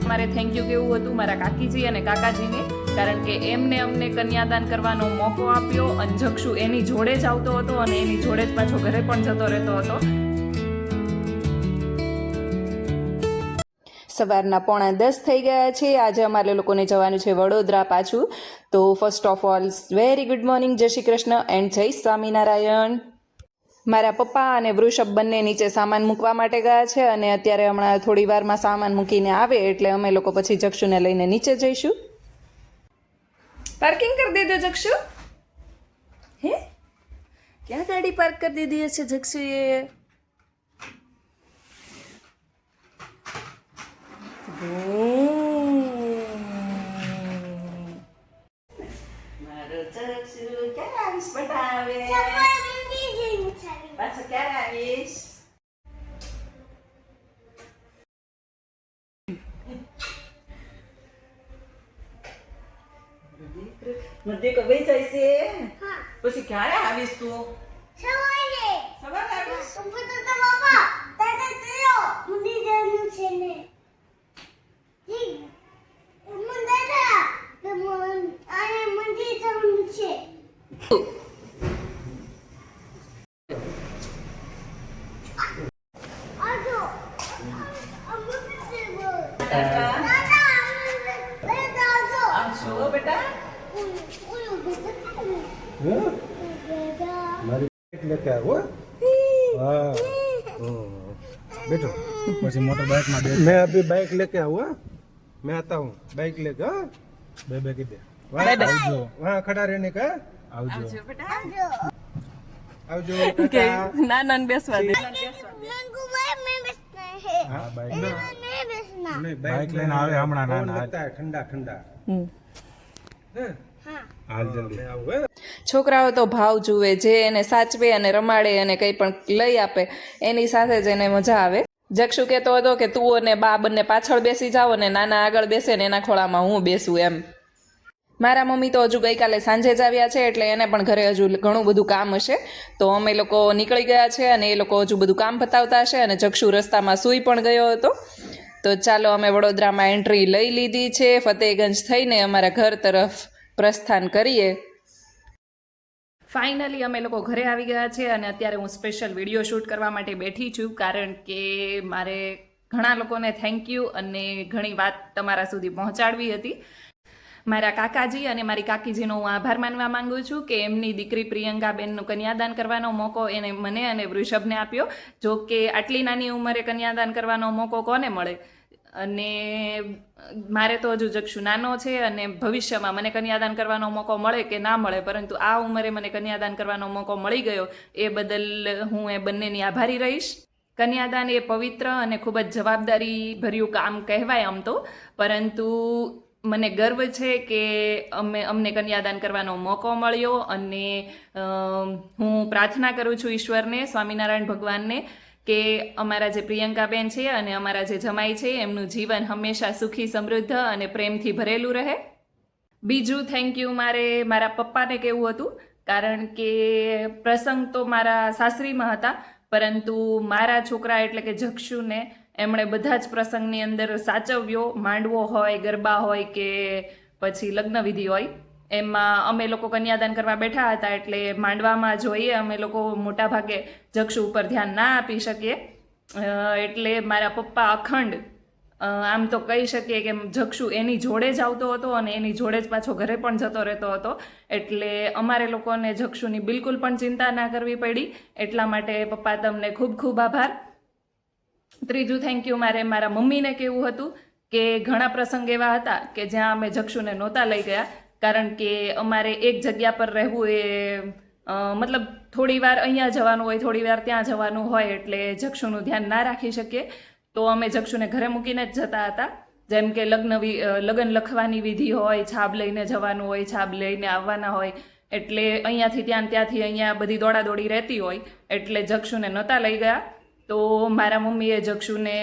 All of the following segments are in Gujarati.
મારે થેન્ક યુ કેવું હતું મારા કાકીજી અને કાકાજીને, કારણ કે એમને અમને કન્યાદાન કરવાનો મોકો આપ્યો અને જક્ષુ એની જોડે જ આવતો હતો અને એની જોડે જ પાછો ઘરે પણ જતો રહેતો હતો. સવારના 9:45 થઈ ગયા છે. આજે અમારે લોકોને જવાનું છે વડોદરા પાછું. તો first of all very good morning, જય શ્રી કૃષ્ણ એન્ડ જય સ્વામિનારાયણ. મારા પપ્પા અને વૃષભ બંને નીચે સામાન મૂકવા માટે ગયા છે અને અત્યારે હમણાં થોડી વારમાં સામાન મૂકીને આવે એટલે અમે લોકો પછી જક્ષુને લઈને નીચે જઈશું. પાર્કિંગ કરી દીધું જક્ષુ? હે, ક્યાં ગાડી પાર્ક કરી દીધી છે જક્ષુએ? મારો જક્ષુ ક્યારે આવીશ બટાવે? પાછો ક્યારે આવીશ? મધ્ય કবে જાય છે? પછી ક્યારે આવીશ તું? સવારે આવીશ. लेके आओ। हाँ बैठो પછી मोटर बाइक में बैठ। मैं अभी बाइक लेके आऊँ, मैं आता हूँ बाइक लेके। बाय बाय किधर? आवजो, वहाँ खड़ा रहने का। आवजो बेटा, आवजो टाटा। ના ના બેસવા દે. हाँ बाइक नहीं, बाइक लेने आवे हमणा ना लगता है ठंडा ठंडा। हाल जल्दी आओ। છોકરાઓ તો ભાવ જુએ, જે એને સાચવે અને રમાડે અને કંઈ પણ લઈ આપે એની સાથે જ એને મજા આવે. જક્ષુ કહેતો હતો કે તું અને બા બંને પાછળ બેસી જાઓ અને નાના આગળ બેસે ને એના ખોળામાં હું બેસું એમ. મારા મમ્મી તો હજુ ગઈકાલે સાંજે જ આવ્યા છે એટલે એને પણ ઘરે હજુ ઘણું બધું કામ હશે. તો અમે લોકો નીકળી ગયા છે અને એ લોકો હજુ બધું કામ પતાવતા હશે અને જક્ષુ રસ્તામાં સૂઈ પણ ગયો હતો. તો ચાલો અમે વડોદરામાં એન્ટ્રી લઈ લીધી છે. ફતેહગંજ થઈને અમારા ઘર તરફ પ્રસ્થાન કરીએ. ફાઇનલી અમે લોકો ઘરે આવી ગયા છે અને અત્યારે હું સ્પેશિયલ વિડીયો શૂટ કરવા માટે બેઠી છું, કારણ કે મારે ઘણા લોકોને થેન્ક યુ અને ઘણી વાત તમારા સુધી પહોંચાડવી હતી. મારા કાકાજી અને મારી કાકીજીનો હું આભાર માનવા માંગુ છું કે એમની દીકરી પ્રિયંકાબેનનું કન્યાદાન કરવાનો મોકો એને મને અને વૃષભને આપ્યો. જો કે આટલી નાની ઉંમરે કન્યાદાન કરવાનો મોકો કોને મળે? અને મારે તો હજુ જક્ષુ નાનો છે અને ભવિષ્યમાં મને કન્યાદાન કરવાનો મોકો મળે કે ના મળે, પરંતુ આ ઉંમરે મને કન્યાદાન કરવાનો મોકો મળી ગયો એ બદલ હું એ બંનેની આભારી રહીશ. કન્યાદાન એ પવિત્ર અને ખૂબ જ જવાબદારી ભર્યું કામ કહેવાય આમ તો, પરંતુ મને ગર્વ છે કે અમને કન્યાદાન કરવાનો મોકો મળ્યો અને હું પ્રાર્થના કરું છું ઈશ્વરને, સ્વામિનારાયણ ભગવાનને, કે અમારા જે પ્રિયંકાબેન છે અને અમારા જે જમાઈ છે એમનું જીવન હંમેશા સુખી, સમૃદ્ધ અને પ્રેમથી ભરેલું રહે. બીજું થેન્ક યુ મારે મારા પપ્પાને કહેવું હતું, કારણ કે પ્રસંગ તો મારા સાસરીમાં હતા, પરંતુ મારા છોકરા એટલે કે જક્ષુને એમણે બધા જ પ્રસંગની અંદર સાચવ્યો. માંડવો હોય, ગરબા હોય કે પછી લગ્નવિધિ હોય, એમાં અમે લોકો કન્યાદાન કરવા બેઠા હતા એટલે માંડવામાં જોઈએ અમે લોકો મોટા ભાગે જક્ષુ ઉપર ધ્યાન ના આપી શકીએ, એટલે મારા પપ્પા અખંડ આમ તો કહી શકીએ કે જક્ષુ એની જોડે જ આવતો હતો અને એની જોડે જ પાછો ઘરે પણ જતો રહેતો હતો, એટલે અમારે લોકોને જક્ષુની બિલકુલ પણ ચિંતા ના કરવી પડી. એટલા માટે પપ્પા તમને ખૂબ ખૂબ આભાર. ત્રીજું થેન્ક યુ મારે મારા મમ્મીને કહેવું હતું કે ઘણા પ્રસંગ એવા હતા કે જ્યાં અમે જક્ષુને નહોતા લઈ ગયા, કારણ કે અમારે એક જગ્યા પર રહેવું એ મતલબ થોડી વાર અહીંયા જવાનું હોય, થોડી વાર ત્યાં જવાનું હોય, એટલે જક્ષુનું ધ્યાન ના રાખી શકીએ. તો અમે જક્ષુને ઘરે મૂકીને જ જતા હતા. જેમ કે લગ્ન લખવાની વિધિ હોય, છાબ લઈને જવાનું હોય, છાબ લઈને આવવાના હોય, એટલે અહીંયાથી ત્યાંથી અહીંયા બધી દોડાદોડી રહેતી હોય, એટલે જક્ષુને નહોતા લઈ ગયા. તો મારા મમ્મીએ જક્ષુને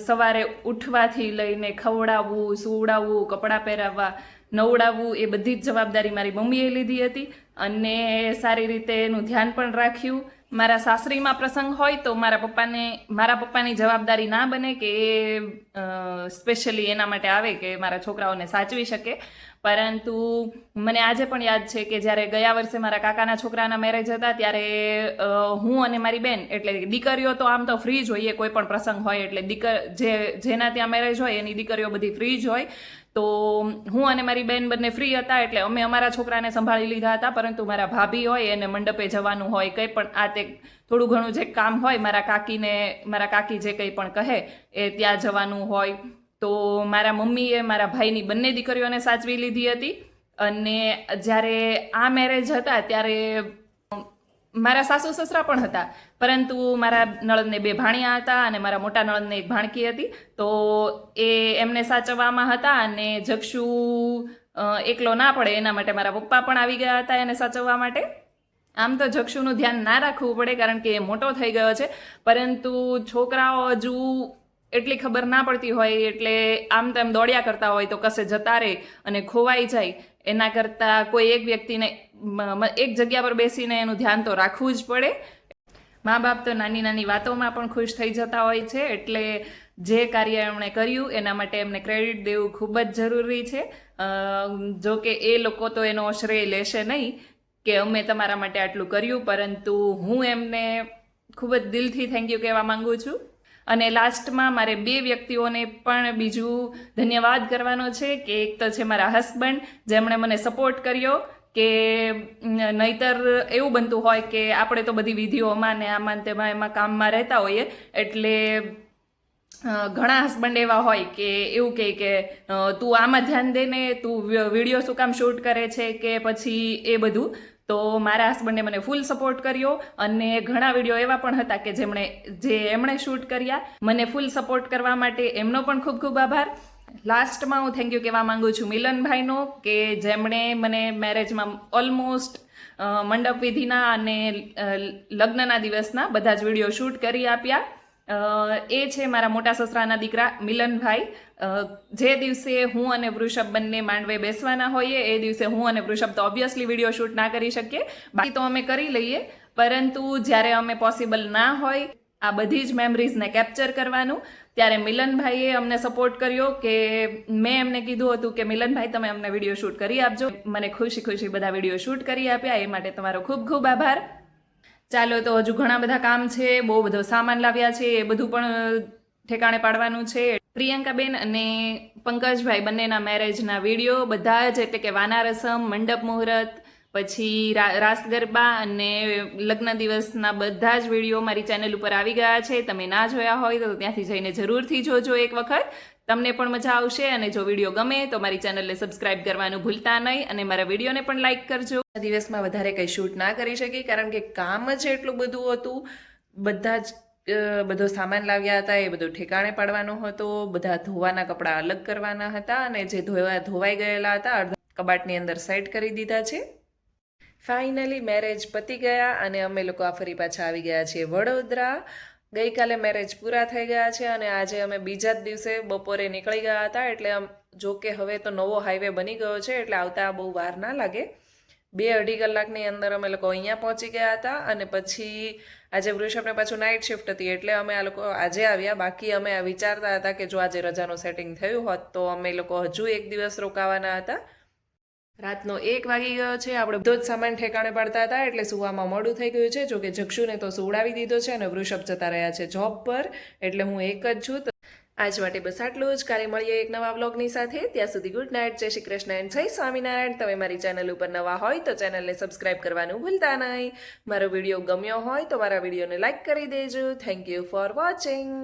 સવારે ઉઠવાથી લઈને ખવડાવવું, સુવડાવવું, કપડાં પહેરાવવા, નવડાવવું એ બધી જ જવાબદારી મારી મમ્મીએ લીધી હતી અને સારી રીતે એનું ધ્યાન પણ રાખ્યું. મારા સાસરીમાં પ્રસંગ હોય તો મારા પપ્પાની જવાબદારી ના બને કે એ સ્પેશિયલી એના માટે આવે કે મારા છોકરાઓને સાચવી શકે. પરંતુ મને આજે પણ યાદ છે કે જ્યારે ગયા વર્ષે મારા કાકાના છોકરાના મેરેજ હતા ત્યારે હું અને મારી બેન, એટલે દીકરીઓ તો આમ તો ફ્રી જ હોઈએ, કોઈ પણ પ્રસંગ હોય એટલે જેના ત્યાં મેરેજ હોય એની દીકરીઓ બધી ફ્રી જ હોય. તો હું અને મારી બેન બંને ફ્રી હતા એટલે અમે અમારા છોકરાને સંભાળી લીધા હતા. પરંતુ મારા ભાભી હોય એને મંડપે જવાનું હોય, કંઈ પણ આ તે થોડું ઘણું જે કામ હોય, મારા કાકી જે કંઈ પણ કહે એ ત્યાં જવાનું હોય. તો મારા મમ્મીએ મારા ભાઈની બંને દીકરીઓને સાચવી લીધી હતી. અને જ્યારે આ મેરેજ હતા ત્યારે મારા સાસુ સસરા પણ હતા, પરંતુ મારા નળદને 2 ભાણિયા હતા અને મારા મોટા નળદને 1 ભાણકી હતી. તો એમને સાચવવામાં હતા અને જક્ષુ એકલો ના પડે એના માટે મારા પપ્પા પણ આવી ગયા હતા એને સાચવવા માટે. આમ તો જક્ષુનું ધ્યાન ના રાખવું પડે કારણ કે એ મોટો થઈ ગયો છે, પરંતુ છોકરાઓ હજુ એટલી ખબર ના પડતી હોય એટલે આમ તેમ દોડ્યા કરતા હોય તો કશે જતા રહે અને ખોવાઈ જાય. એના કરતાં કોઈ એક વ્યક્તિને એક જગ્યા પર બેસીને એનું ધ્યાન તો રાખવું જ પડે. મા બાપ તો નાની નાની વાતોમાં પણ ખુશ થઈ જતા હોય છે, એટલે જે કાર્ય એમણે કર્યું એના માટે એમને ક્રેડિટ દેવું ખૂબ જ જરૂરી છે. જો કે એ લોકો તો એનો શ્રેય લેશે નહીં કે અમે તમારા માટે આટલું કર્યું, પરંતુ હું એમને ખૂબ જ દિલથી થેન્ક યુ કહેવા માંગુ છું. અને લાસ્ટમાં મારે 2 વ્યક્તિઓને પણ બીજું ધન્યવાદ કરવાનો છે કે એક તો છે મારા હસબન્ડ, જેમણે મને સપોર્ટ કર્યો. કે નહીતર એવું બનતું હોય કે આપણે તો બધી વિધિઓમાં ને આમાં તેમાં એમાં કામમાં રહેતા હોઈએ, એટલે ઘણા હસબન્ડ એવા હોય કે એવું કહે કે તું આમાં ધ્યાન દે ને, તું વિડીયો શું કામ શૂટ કરે છે કે પછી એ બધું. તો મારા હસબન્ડે મને ફૂલ સપોર્ટ કર્યો અને ઘણા વિડીયો એવા પણ હતા કે એમણે શૂટ કર્યા. મને ફૂલ સપોર્ટ કરવા માટે એમનો પણ ખૂબ ખૂબ આભાર. લાસ્ટમાં હું થેન્ક યુ કહેવા માંગુ છું મિલનભાઈનો, કે જેમણે મને મેરેજમાં ઓલમોસ્ટ મંડપ વિધિના અને લગ્નના દિવસના બધા જ વિડીયો શૂટ કરી આપ્યા. એ છે મારા મોટા સસરાના દીકરા મિલનભાઈ. જે દિવસે હું અને વૃષભ બંને માંડવે બેસવાના હોઈએ એ દિવસે હું અને વૃષભ તો ઓબ્વિયસલી વિડીયો શૂટ ના કરી શકીએ, બાકી તો અમે કરી લઈએ. પરંતુ જ્યારે અમે પોસિબલ ના હોય આ બધી જ મેમરીઝને કેપ્ચર કરવાનું, ત્યારે મિલનભાઈએ અમને સપોર્ટ કર્યો. કે મેં એમને કીધું હતું કે મિલનભાઈ તમે અમને વિડીયો શૂટ કરી આપજો. મને ખુશી ખુશી બધા વિડીયો શૂટ કરી આપ્યા, એ માટે તમારો ખૂબ ખૂબ આભાર. ચાલો, તો હજુ ઘણા બધા કામ છે, બહુ બધો સામાન લાવ્યા છે, એ બધું પણ ઠેકાણે પાડવાનું છે. પ્રિયંકાબેન અને પંકજભાઈ બંનેના મેરેજના વિડીયો બધા જ, એટલે કે વાના રસમ, મંડપ મુહૂર્ત, પછી રાસ ગરબા અને લગ્ન દિવસના બધા જ વિડીયો મારી ચેનલ ઉપર આવી ગયા છે. તમે ના જોયા હોય તો ત્યાંથી જઈને જરૂરથી જોજો એક વખત, તમને પણ મજા આવશે. અને જો વિડીયો ગમે તો મારી ચેનલને સબસ્ક્રાઇબ કરવાનું ભૂલતા નહીં અને મારા વિડીયોને પણ લાઇક કરજો. આ દિવસમાં વધારે કંઈ શૂટ ના કરી શકી કારણ કે કામ જ એટલું બધું હતું. બધો સામાન લાવ્યા હતા, એ બધું ઠેકાણે પાડવાનો હતો, બધા ધોવાના કપડાં અલગ કરવાના હતા અને જે ધોવાઈ ગયેલા હતા અડધા કબાટની અંદર સેટ કરી દીધા છે. ફાઇનલી મેરેજ પતી ગયા અને અમે લોકો આ ફરી પાછા આવી ગયા છીએ વડોદરા. ગઈકાલે મેરેજ પૂરા થઈ ગયા છે અને આજે અમે બીજા જ દિવસે બપોરે નીકળી ગયા હતા. એટલે જો કે હવે તો નવો હાઈવે બની ગયો છે એટલે આવતા બહુ વાર ના લાગે. 2-2.5 કલાકની અંદર અમે લોકો અહીંયા પહોંચી ગયા હતા. અને પછી આજે વૃષભને પાછું નાઇટ શિફ્ટ હતી એટલે અમે આ લોકો આજે આવ્યા. બાકી અમે વિચારતા હતા કે જો આજે રજાનું સેટિંગ થયું હોત તો અમે લોકો હજુ એક દિવસ રોકાવાના હતા. રાતનો 1 વાગી ગયો છે. આપણે બધો જ સામાન ઠેકાણે પાડતા હતા એટલે સુવામાં મોડું થઈ ગયું છે. જોકે જક્ષુને તો સુવડાવી દીધો છે અને વૃષભ જતા રહ્યા છે જોબ પર, એટલે હું એક જ છું. આજ માટે બસ આટલું જ. કાલે મળીએ એક નવા વ્લોગની સાથે. ત્યાં સુધી ગુડ નાઇટ, જય શ્રી કૃષ્ણ એન્ડ જય સ્વામિનારાયણ. તમે મારી ચેનલ ઉપર નવા હોય તો ચેનલને સબસ્ક્રાઇબ કરવાનું ભૂલતા નહીં. મારો વિડીયો ગમ્યો હોય તો મારા વિડીયોને લાઇક કરી દેજો. Thank you for watching.